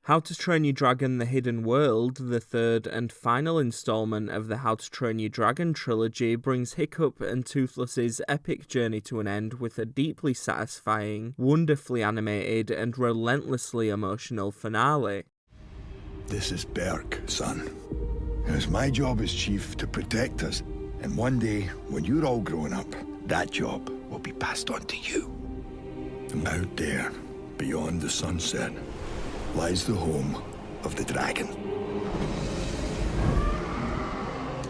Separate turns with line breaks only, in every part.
How to Train Your Dragon: The Hidden World, the third and final installment of the How to Train Your Dragon trilogy, brings Hiccup and Toothless's epic journey to an end with a deeply satisfying, wonderfully animated, and relentlessly emotional finale.
This is Berk, son. And it's my job as chief to protect us. And one day, when you're all grown up, that job will be passed on to you. And out there, beyond the sunset, lies the home of the dragon.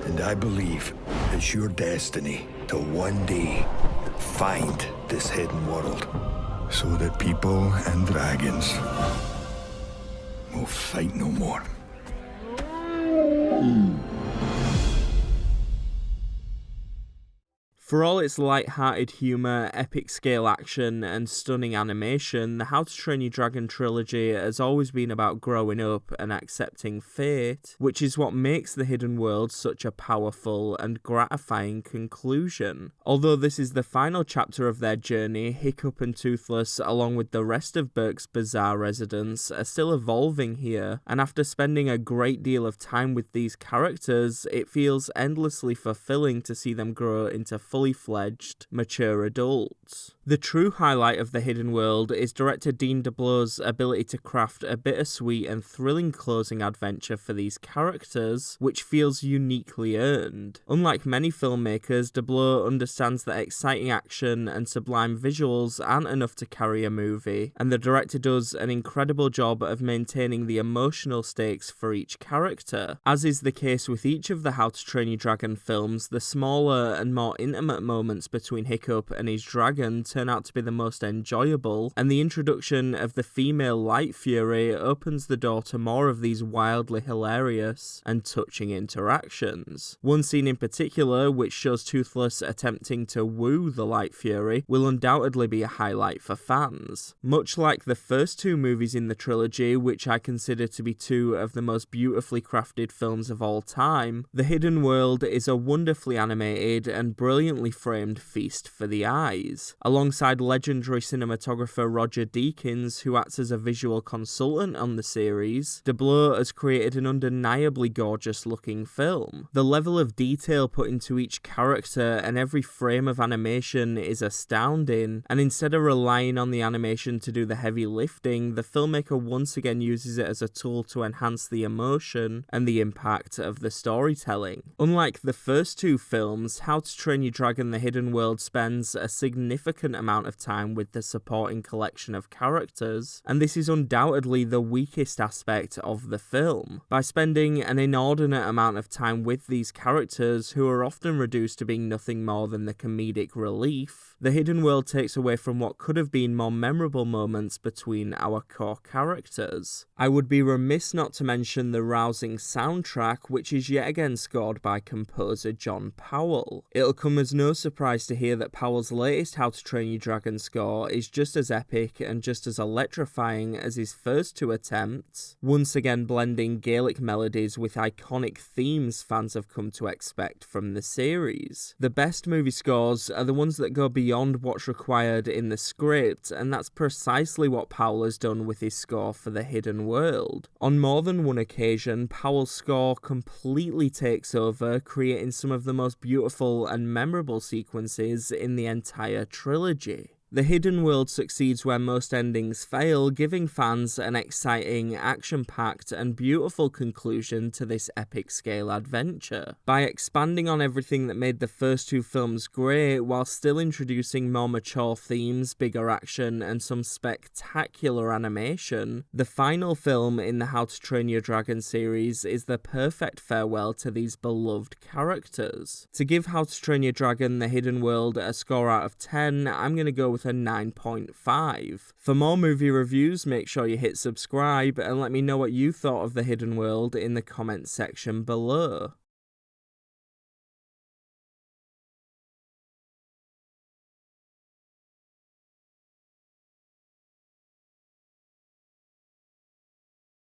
And I believe it's your destiny to one day find this hidden world so that people and dragons will fight no more.
For all its light-hearted humour, epic-scale action, and stunning animation, the How to Train Your Dragon trilogy has always been about growing up and accepting fate, which is what makes The Hidden World such a powerful and gratifying conclusion. Although this is the final chapter of their journey, Hiccup and Toothless, along with the rest of Berk's bizarre residents, are still evolving here, and after spending a great deal of time with these characters, it feels endlessly fulfilling to see them grow into fully fledged, mature adults. The true highlight of The Hidden World is director Dean DeBlo's ability to craft a bittersweet and thrilling closing adventure for these characters, which feels uniquely earned. Unlike many filmmakers, DeBlo understands that exciting action and sublime visuals aren't enough to carry a movie, and the director does an incredible job of maintaining the emotional stakes for each character. As is the case with each of the How to Train Your Dragon films, the smaller and more intimate moments between Hiccup and his dragon turn out to be the most enjoyable, and the introduction of the female Light Fury opens the door to more of these wildly hilarious and touching interactions. One scene in particular, which shows Toothless attempting to woo the Light Fury, will undoubtedly be a highlight for fans. Much like the first two movies in the trilogy, which I consider to be two of the most beautifully crafted films of all time, The Hidden World is a wonderfully animated and brilliantly framed feast for the eyes. Alongside legendary cinematographer Roger Deakins, who acts as a visual consultant on the series, DeBlo has created an undeniably gorgeous looking film. The level of detail put into each character and every frame of animation is astounding, and instead of relying on the animation to do the heavy lifting, the filmmaker once again uses it as a tool to enhance the emotion and the impact of the storytelling. Unlike the first two films, How to Train Your Dragon: The Hidden World spends a significant amount of time with the supporting collection of characters, and this is undoubtedly the weakest aspect of the film. By spending an inordinate amount of time with these characters, who are often reduced to being nothing more than the comedic relief, The Hidden World takes away from what could have been more memorable moments between our core characters. I would be remiss not to mention the rousing soundtrack, which is yet again scored by composer John Powell. It'll come as no surprise to hear that Powell's latest How to Train Your Dragon score is just as epic and just as electrifying as his first two attempts, once again blending Gaelic melodies with iconic themes fans have come to expect from the series. The best movie scores are the ones that go beyond what's required in the script, and that's precisely what Powell has done with his score for The Hidden World. On more than one occasion, Powell's score completely takes over, creating some of the most beautiful and memorable sequences in the entire trilogy. The Hidden World succeeds where most endings fail, giving fans an exciting, action-packed, and beautiful conclusion to this epic-scale adventure. By expanding on everything that made the first two films great, while still introducing more mature themes, bigger action, and some spectacular animation, the final film in the How to Train Your Dragon series is the perfect farewell to these beloved characters. To give How to Train Your Dragon: The Hidden World a score out of 10, I'm going to go with a 9.5. For more movie reviews, make sure you hit subscribe and let me know what you thought of The Hidden World in the comments section below.